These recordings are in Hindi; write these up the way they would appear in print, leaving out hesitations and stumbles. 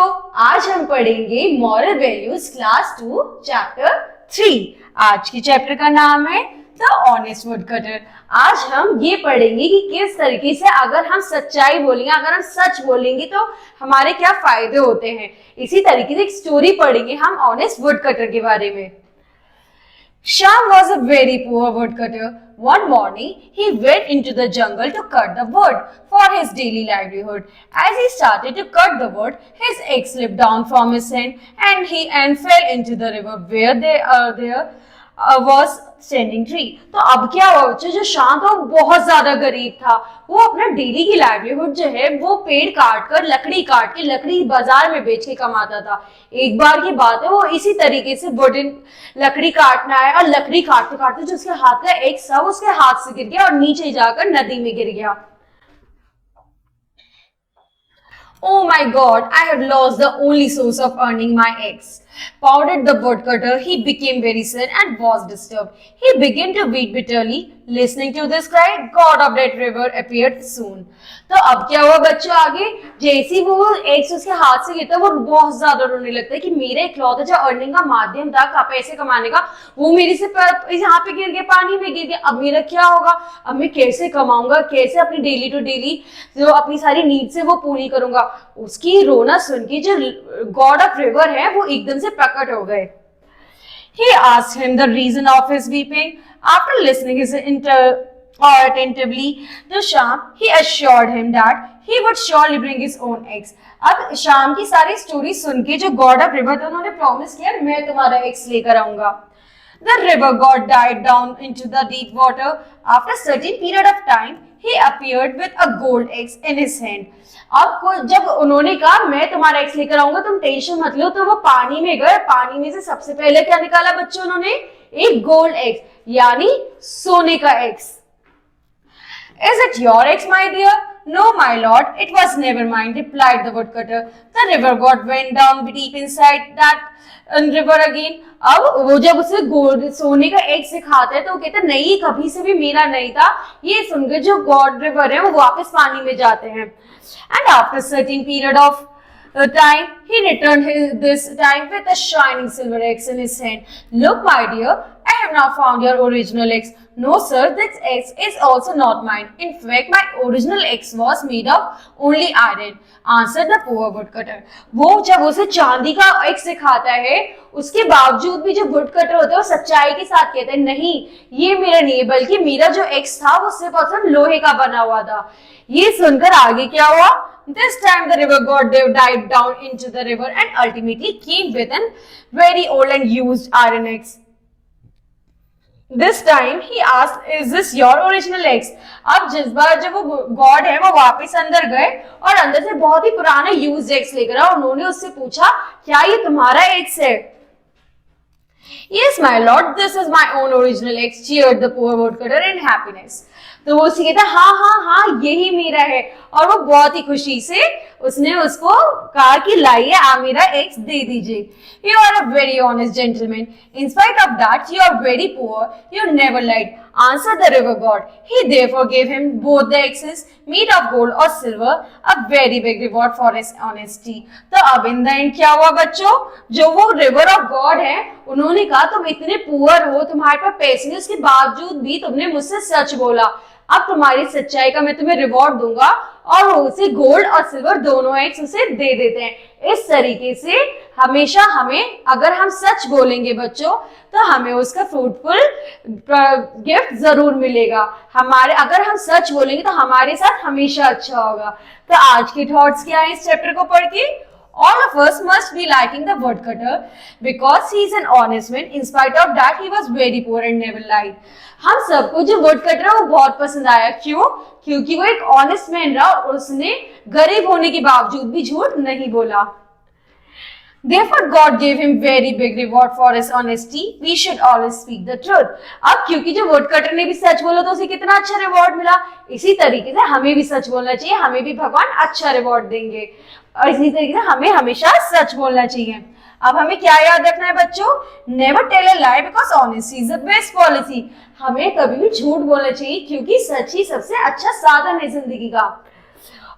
आज हम पढ़ेंगे मॉरल वैल्यूज क्लास 2 चैप्टर 3। आज की चैप्टर का नाम है द ऑनेस्ट वुड कटर। आज हम ये पढ़ेंगे कि किस तरीके से अगर हम सच्चाई बोलेंगे, अगर हम सच बोलेंगे तो हमारे क्या फायदे होते हैं। इसी तरीके से एक स्टोरी पढ़ेंगे हम ऑनेस्ट वुड कटर के बारे में। Shyam was a very poor woodcutter. One morning, he went into the jungle to cut the wood for his daily livelihood. As he started to cut the wood, his axe slipped down from his hand and fell into the river where there was standing tree. तो अब क्या हुआ बच्चों, जो शाम था वो बहुत ज्यादा गरीब था। वो अपना डेली की लाइवलीहुड जो है वो पेड़ काट कर लकड़ी काट के लकड़ी बाजार में बेच के कमाता था। एक बार की बात है, वो इसी तरीके से वुडन लकड़ी काटना है और लकड़ी काटते काटते जो उसके हाथ का एक सब उसके हाथ से गिर गया और नीचे जाकर नदी में गिर गया। Oh my God, I have lost the only source of earning my eggs. Pouted the woodcutter. He became very sad and was disturbed. He began to weep bitterly. Listening to this cry, God of that river appeared soon. तो अब क्या हुआ बच्चों, आगे जैसे वो एग्स उसके हाथ से गिरता है वो बहुत ज्यादा रोने लगता है कि मेरा इकलौता जो अर्निंग का माध्यम था पैसे कमाने का वो मेरे से यहाँ पे गिर गया, पानी में गिर गया। अब मेरा क्या होगा, अब मैं कैसे कमाऊंगा, कैसे अपनी डेली टू डेली जो अपनी सारी नीड से वो पूरी करूंगा। उसकी रोना सुन के जो गॉड ऑफ रिवर है वो एकदम से प्रकट हो गए। He asked him the reason of his weeping. After listening attentively to Shyam, he assured him that he would surely bring his own eggs. अब शाम की सारी स्टोरी सुन के जो गॉड ऑफ रिवर था उन्होंने प्रॉमिस किया मैं तुम्हारा एग्स लेकर आऊंगा। The river god dived down into the deep water. After a certain period of time, he appeared with a gold egg in his hand. अब जब उन्होंने कहा मैं तुम्हारा एग्स लेकर आऊंगा तुम टेंशन मत लो, तो वो पानी में गए। पानी में से सबसे पहले क्या निकाला बच्चों उन्होंने, एक गोल्ड एग्स यानी सोने का eggs. Is it your eggs, my dear? No, my lord, it was never mine, replied the woodcutter. The river god went down deep inside that river again. अब वो जब उसे गोल्ड सोने का एग्स दिखाता है तो वो कहता है नहीं, कभी से भी मेरा नहीं था। ये सुनकर जो गॉड रिवर है वो वापस पानी में जाते हैं। And after a certain period of time, he returned this time with a shining silver eggs in his hand. Look, my dear, I have now found your original eggs. No, sir, this egg is also not mine. In fact, my original eggs was made of only iron. Answered the poor woodcutter. वो जब उसे चांदी का एग्स दिखाता है उसके बावजूद भी जो वुडकटर होता है वो सच्चाई के साथ कहते हैं नहीं ये मेरा नहीं है, बल्कि मेरा जो एग्स था वो सिर्फ और सिर्फ लोहे का बना हुआ था। ये सुनकर आगे क्या हुआ, This time the river god dived down into the river and ultimately came with a very old and used iron axe. This time he asked, "Is this your original axe?" अब जिस बार जब वो गॉड है वो वापस अंदर गए और अंदर से बहुत ही पुराना यूज्ड एक्स लेकर आए। उन्होंने उससे पूछा क्या ये तुम्हारा एक्स है? Yes, my lord, this is my own original axe, cheered the poor woodcutter in happiness. तो वो उसे कहता हाँ यही मेरा है और वो बहुत ही खुशी से उसने उसको कहा कि लाइए आप मेरा एक्स दे दीजिए। You are a very honest gentleman. In spite of that, you are very poor. You never lied. Answered the river god. He therefore gave him both the axes, made of gold or silver, a very big reward for his honesty. तो अब इन द एंड क्या हुआ बच्चों, जो वो रिवर ऑफ गॉड है उन्होंने कहा तुम इतने पुअर हो, तुम्हारे पास पैसे नहीं, उसके बावजूद भी तुमने मुझसे सच बोला। अब तुम्हारी सच्चाई का मैं तुम्हें रिवॉर्ड दूंगा और वो उसे गोल्ड और सिल्वर दोनों एग्स उसे दे देते हैं। इस तरीके से हमेशा हमें अगर हम सच बोलेंगे बच्चों तो हमें उसका फ्रूटफुल गिफ्ट जरूर मिलेगा। हमारे अगर हम सच बोलेंगे तो हमारे साथ हमेशा अच्छा होगा। तो आज के थॉट्स क्या है इस चैप्टर को पढ़ के? All of us must be liking the woodcutter because he is an honest man. In spite of that, he was very poor and never lied. हम सबको जो woodcutter है वो बहुत पसंद आया। क्यों? क्योंकि वो एक ऑनेस्ट मैन रहा और उसने गरीब होने के बावजूद भी झूठ नहीं बोला। Therefore, God gave him very big reward for his honesty. We should always speak the truth. अब क्योंकि जो woodcutter ने भी सच बोला तो उसे कितना अच्छा रिवॉर्ड मिला। इसी तरीके से हमें भी सच बोलना चाहिए, हमें भी भगवान अच्छा रिवॉर्ड देंगे और इसी तरीके से हमें हमेशा सच बोलना चाहिए। अब हमें क्या याद रखना है बच्चों? Never tell a lie because honesty is the best policy. हमें कभी भी झूठ बोलना चाहिए क्योंकि सच ही सबसे अच्छा साधन है जिंदगी का।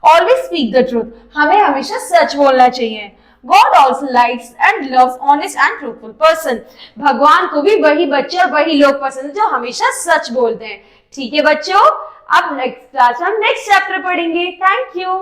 ऑलवेज स्पीक द ट्रूथ, हमें हमेशा सच बोलना चाहिए। God also likes and loves honest and truthful person. भगवान को भी वही बच्चे और वही लोग पसंद है जो हमेशा सच बोलते हैं। ठीक है बच्चों, अब नेक्स्ट क्लास में हम नेक्स्ट चैप्टर पढ़ेंगे। Thank you.